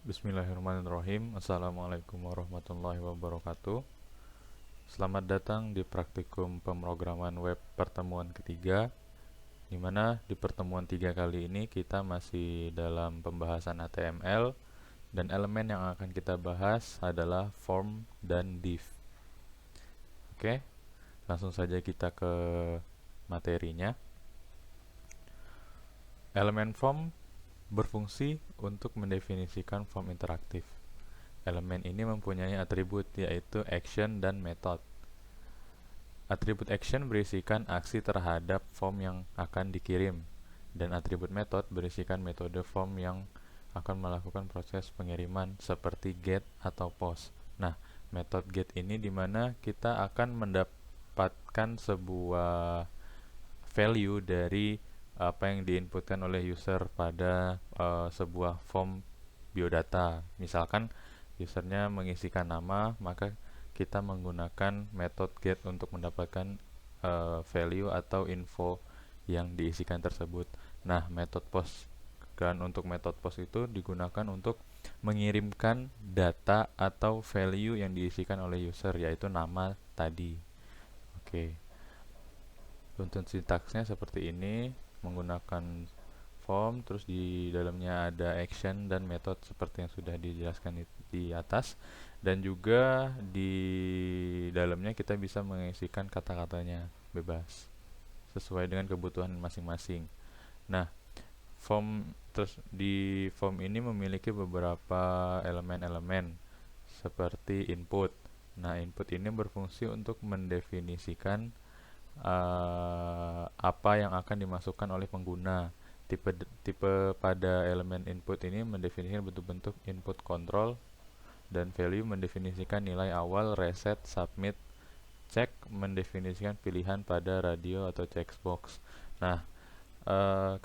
Bismillahirrahmanirrahim. Assalamualaikum warahmatullahi wabarakatuh. Selamat datang di praktikum pemrograman web pertemuan ketiga, di mana di pertemuan tiga kali ini kita masih dalam pembahasan HTML dan elemen yang akan kita bahas adalah form dan div. Oke, langsung saja kita ke materinya. Elemen form berfungsi untuk mendefinisikan form interaktif. Elemen ini mempunyai atribut yaitu action dan method. Atribut action berisikan aksi terhadap form yang akan dikirim, dan atribut method berisikan metode form yang akan melakukan proses pengiriman seperti get atau post. Nah, metode get ini dimana kita akan mendapatkan sebuah value dari apa yang diinputkan oleh user pada sebuah form biodata. Misalkan usernya mengisikan nama, maka kita menggunakan method get untuk mendapatkan value atau info yang diisikan tersebut. Nah, method post dan untuk method post itu digunakan untuk mengirimkan data atau value yang diisikan oleh user, yaitu nama tadi. Oke. Untuk sintaksnya seperti ini, menggunakan form, terus di dalamnya ada action dan method seperti yang sudah dijelaskan di atas, dan juga di dalamnya kita bisa mengisikan kata-katanya bebas sesuai dengan kebutuhan masing-masing. Nah, terus di form ini memiliki beberapa elemen-elemen seperti input. Nah, input ini berfungsi untuk mendefinisikan apa yang akan dimasukkan oleh pengguna. Tipe pada elemen input ini mendefinisikan bentuk-bentuk input control, dan value mendefinisikan nilai awal, reset, submit, check mendefinisikan pilihan pada radio atau checkbox. Nah,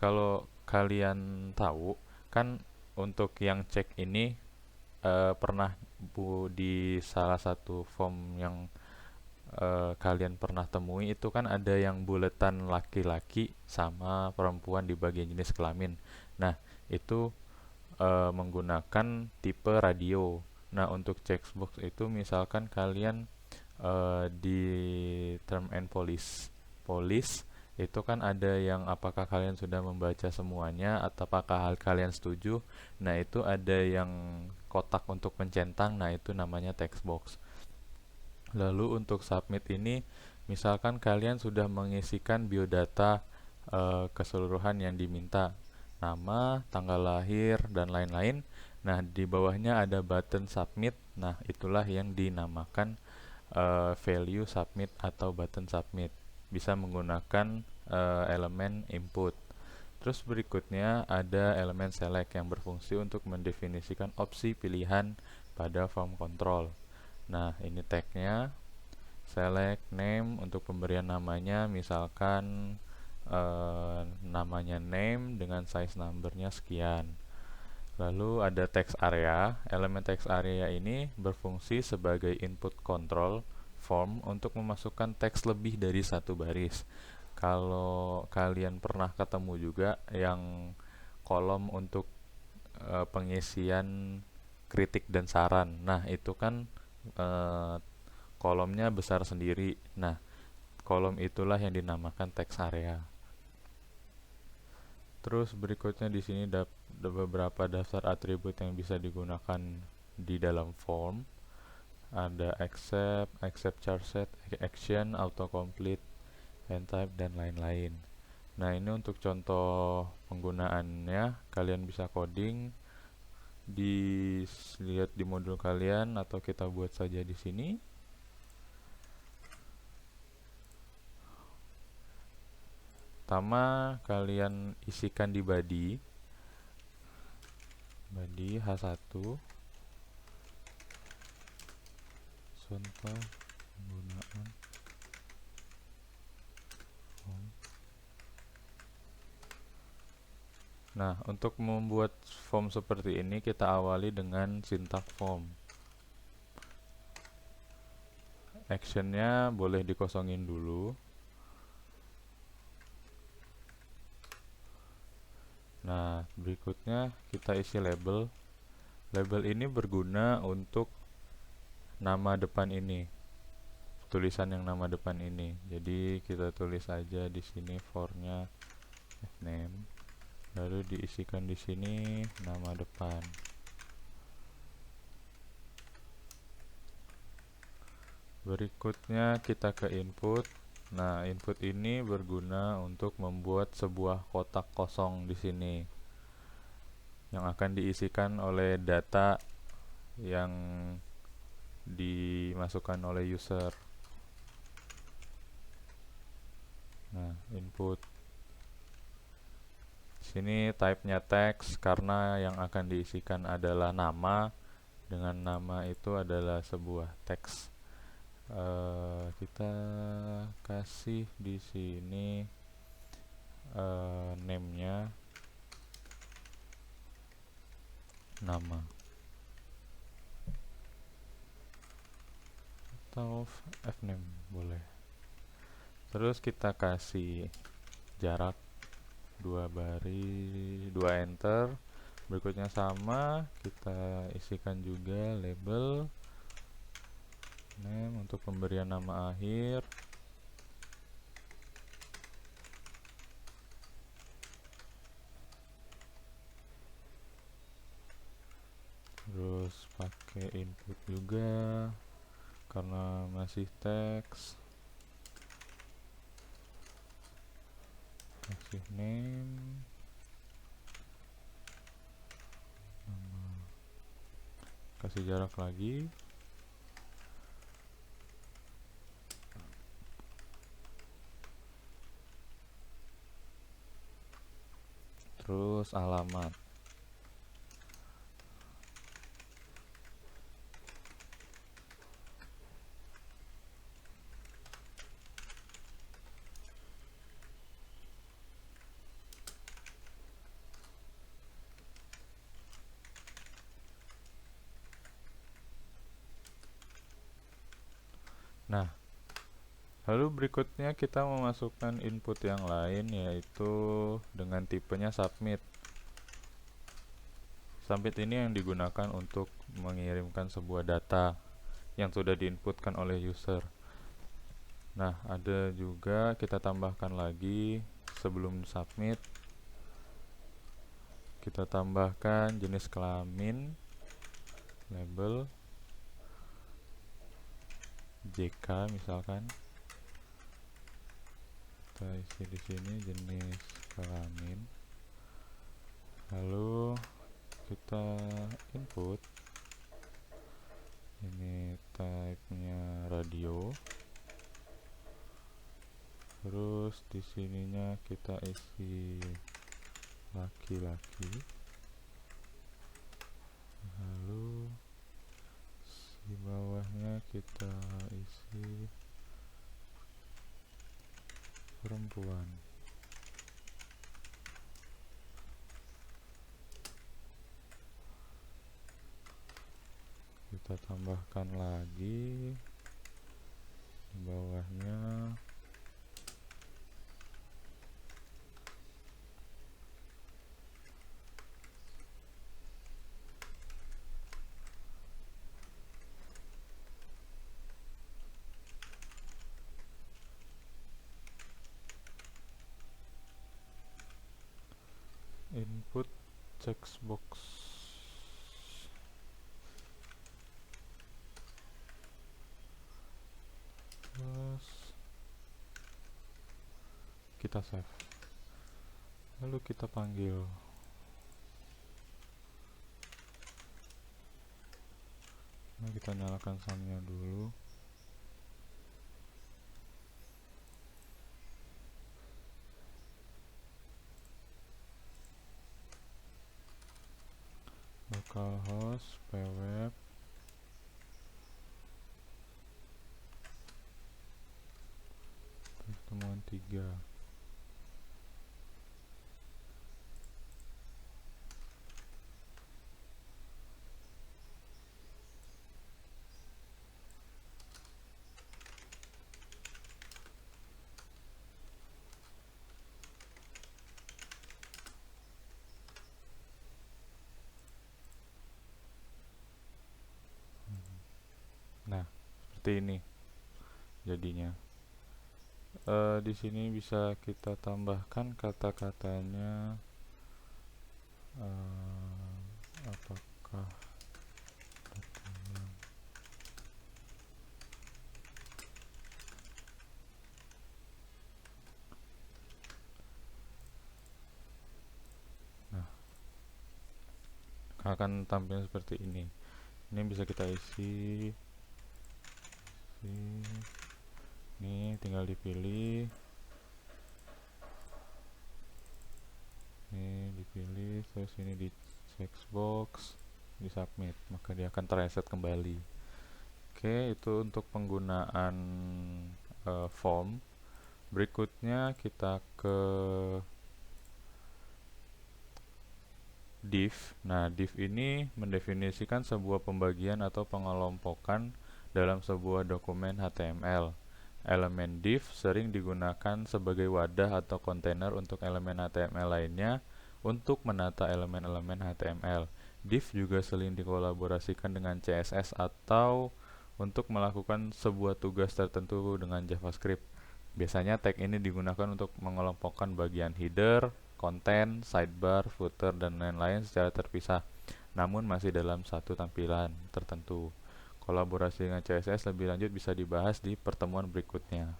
kalau kalian tahu kan untuk yang check ini pernah di salah satu form yang kalian pernah temui itu kan ada yang buletan laki-laki sama perempuan di bagian jenis kelamin. Nah, itu menggunakan tipe radio. Nah, untuk checkbox itu misalkan kalian di term and police itu kan ada yang apakah kalian sudah membaca semuanya atau apakah kalian setuju. Nah, itu ada yang kotak untuk mencentang. Nah, itu namanya text box. Lalu untuk submit ini, misalkan kalian sudah mengisikan biodata keseluruhan yang diminta, nama, tanggal lahir, dan lain-lain. Nah, di bawahnya ada button submit. Nah, itulah yang dinamakan value submit atau button submit. Bisa menggunakan elemen input. Terus berikutnya ada elemen select yang berfungsi untuk mendefinisikan opsi pilihan pada form control. Nah, ini tagnya select name untuk pemberian namanya, misalkan namanya name dengan size numbernya sekian. Lalu ada text area. Elemen text area ini berfungsi sebagai input control form untuk memasukkan teks lebih dari satu baris. Kalau kalian pernah ketemu juga yang kolom untuk pengisian kritik dan saran. Nah, itu kan kolomnya besar sendiri. Nah, kolom itulah yang dinamakan text area. Terus berikutnya di sini ada beberapa daftar atribut yang bisa digunakan di dalam form. Ada accept charset, action, autocomplete, and type, dan lain-lain. Nah, ini untuk contoh penggunaannya, kalian bisa coding, dilihat di modul kalian atau kita buat saja di sini. Pertama, kalian isikan di body H1 contoh penggunaan form. Nah, untuk membuat form seperti ini kita awali dengan syntax form. Actionnya boleh dikosongin dulu. Nah, berikutnya kita isi label. Label ini berguna untuk nama depan ini, tulisan yang nama depan ini. Jadi kita tulis aja di sini for-nya fname, lalu diisikan di sini nama depan. Berikutnya kita ke input. Nah, input ini berguna untuk membuat sebuah kotak kosong di sini yang akan diisikan oleh data yang dimasukkan oleh user. Nah, input. Sini type-nya teks karena yang akan diisikan adalah nama. Dengan nama itu adalah sebuah teks. Kita kasih di sini name-nya nama atau fname boleh. Terus kita kasih jarak 2 baris, 2 enter. Berikutnya sama, kita isikan juga label name untuk pemberian nama akhir. Terus pakai input juga karena masih teks. Kasih name, kasih jarak lagi. Terus alamat. Nah, lalu berikutnya kita memasukkan input yang lain, yaitu dengan tipenya submit. Submit ini yang digunakan untuk mengirimkan sebuah data yang sudah diinputkan oleh user. Nah, ada juga kita tambahkan lagi sebelum submit, kita tambahkan jenis kelamin, label JK misalkan. Kita isi di sini jenis kelamin. Lalu kita input. Ini type-nya radio. Terus di sininya kita isi laki-laki. Lalu di bawahnya kita isi perempuan. Kita tambahkan lagi di bawahnya input checkbox. Terus kita save. Lalu kita panggil. Nah, kita nyalakan sound-nya dulu. Localhost pweb pertemuan 3. seperti ini jadinya. Di sini bisa kita tambahkan kata-katanya, apakah nah, akan tampil seperti ini. Ini bisa kita isi. Ini tinggal dipilih. Ini dipilih, terus ini di checkbox, di submit, maka dia akan terreset kembali. Oke, itu untuk penggunaan form. Berikutnya kita ke div. Nah, div ini mendefinisikan sebuah pembagian atau pengelompokan dalam sebuah dokumen HTML. Elemen div sering digunakan sebagai wadah atau kontainer untuk elemen HTML lainnya untuk menata elemen-elemen HTML. Div juga sering dikolaborasikan dengan CSS atau untuk melakukan sebuah tugas tertentu dengan JavaScript. Biasanya tag ini digunakan untuk mengelompokkan bagian header, konten, sidebar, footer, dan lain-lain secara terpisah, namun masih dalam satu tampilan tertentu. Kolaborasi dengan CSS lebih lanjut bisa dibahas di pertemuan berikutnya.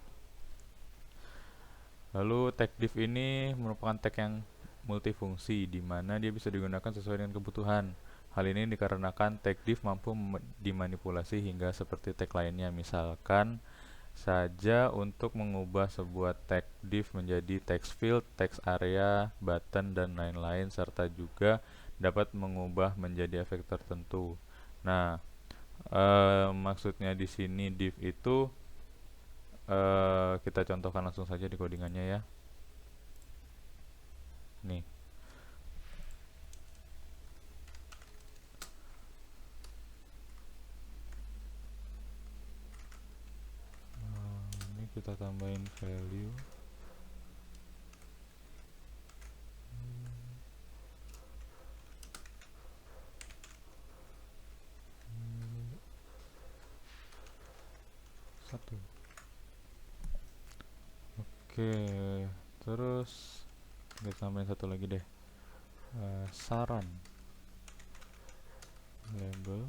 Lalu tag div ini merupakan tag yang multifungsi, di mana dia bisa digunakan sesuai dengan kebutuhan. Hal ini dikarenakan tag div mampu dimanipulasi hingga seperti tag lainnya, misalkan saja untuk mengubah sebuah tag div menjadi text field, text area, button, dan lain-lain, serta juga dapat mengubah menjadi efek tertentu. Nah, maksudnya di sini div itu kita contohkan langsung saja di codingannya ya. Nih. Ini kita tambahin value. Satu. Oke, terus kita tambahin satu lagi deh. Saran label.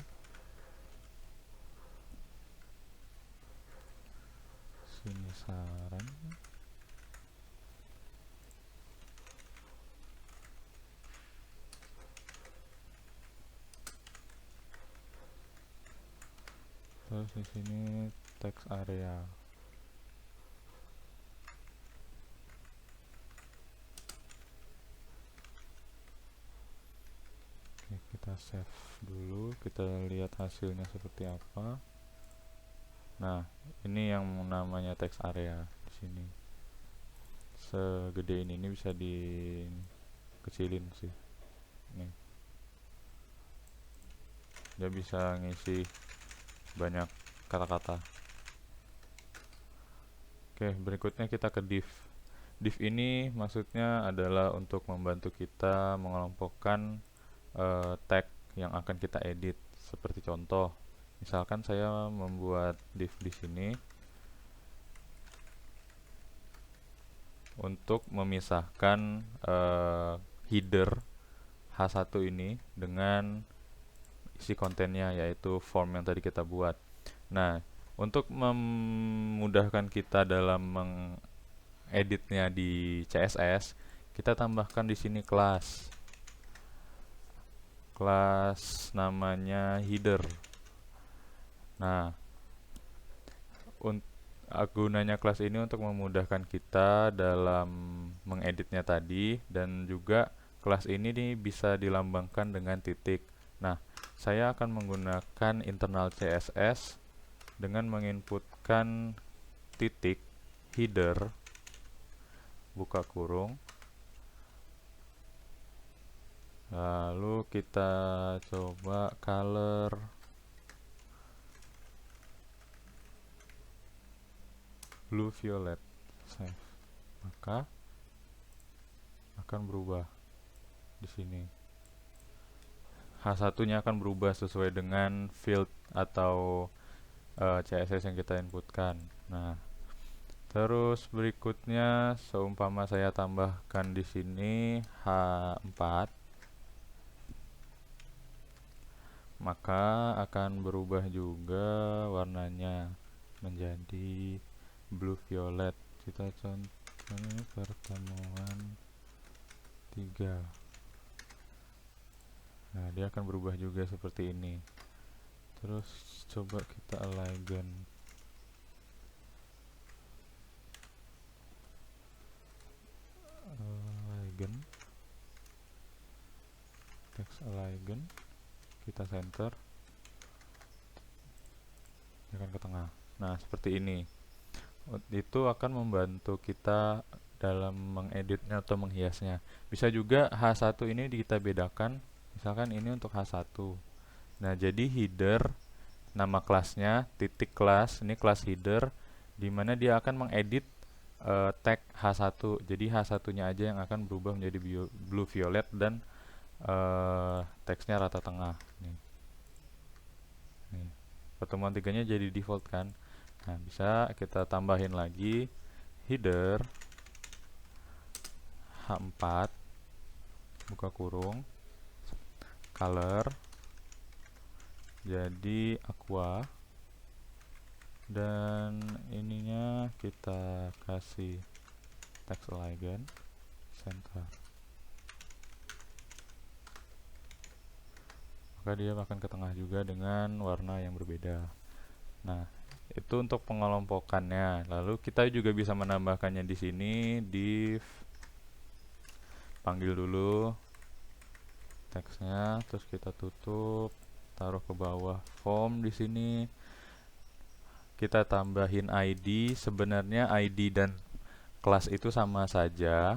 Sini saran. Terus di sini text area. Oke, kita save dulu, kita lihat hasilnya seperti apa. Nah, ini yang namanya text area di sini. Segede ini bisa dikecilin sih. Nih. Dia bisa ngisi banyak kata-kata. Oke, berikutnya kita ke div. Div ini maksudnya adalah untuk membantu kita mengelompokkan tag yang akan kita edit. Seperti contoh, misalkan saya membuat div di sini untuk memisahkan header H1 ini dengan isi kontennya, yaitu form yang tadi kita buat. Nah, untuk memudahkan kita dalam mengeditnya di CSS, kita tambahkan di sini kelas namanya header. Nah, gunanya kelas ini untuk memudahkan kita dalam mengeditnya tadi, dan juga kelas ini bisa dilambangkan dengan titik. Nah, saya akan menggunakan internal CSS dengan menginputkan titik header buka kurung, lalu kita coba color blue violet, save, maka akan berubah di sini. H1-nya akan berubah sesuai dengan field atau CSS yang kita inputkan. Nah, terus berikutnya seumpama saya tambahkan di sini H4, maka akan berubah juga warnanya menjadi blue violet. Kita contohnya pertemuan 3. Nah, dia akan berubah juga seperti ini. Terus coba kita align. Text align, kita center, dia akan ke tengah. Nah, seperti ini. Itu akan membantu kita dalam mengeditnya atau menghiasnya. Bisa juga H1 ini kita bedakan, misalkan ini untuk H1. Nah, jadi header, nama kelasnya, titik kelas, ini kelas header, di mana dia akan mengedit tag H1. Jadi H1-nya aja yang akan berubah menjadi blue violet dan teksnya rata tengah. Nih. Pertemuan 3-nya jadi default kan. Nah, bisa kita tambahin lagi header H4 buka kurung color jadi aqua, dan ininya kita kasih text align center, maka dia akan ke tengah juga dengan warna yang berbeda. Nah, itu untuk pengelompokannya. Lalu kita juga bisa menambahkannya di sini, div, panggil dulu teksnya, terus kita tutup, taruh ke bawah form di sini. Kita tambahin ID. Sebenarnya ID dan kelas itu sama saja,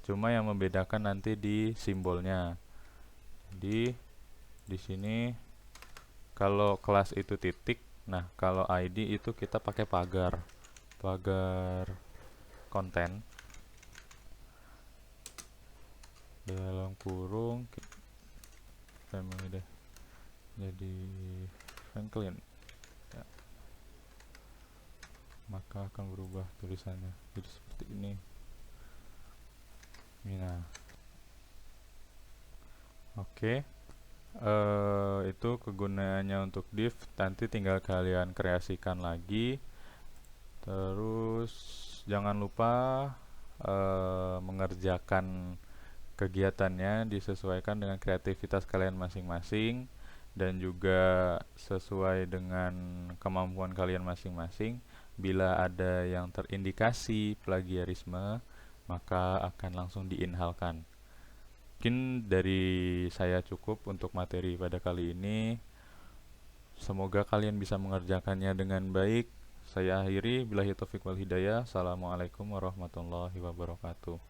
cuma yang membedakan nanti di simbolnya. Jadi di sini kalau kelas itu titik, nah kalau ID itu kita pakai pagar konten dalam kurung family deh, jadi Franklin ya. Maka akan berubah tulisannya jadi seperti ini. Nah, oke. Itu kegunaannya untuk div. Nanti tinggal kalian kreasikan lagi. Terus jangan lupa mengerjakan kegiatannya disesuaikan dengan kreativitas kalian masing-masing dan juga sesuai dengan kemampuan kalian masing-masing. Bila ada yang terindikasi plagiarisme, maka akan langsung diinhalkan. Mungkin dari saya cukup untuk materi pada kali ini. Semoga kalian bisa mengerjakannya dengan baik. Saya akhiri, billahi taufiq wal hidayah. Assalamualaikum warahmatullahi wabarakatuh.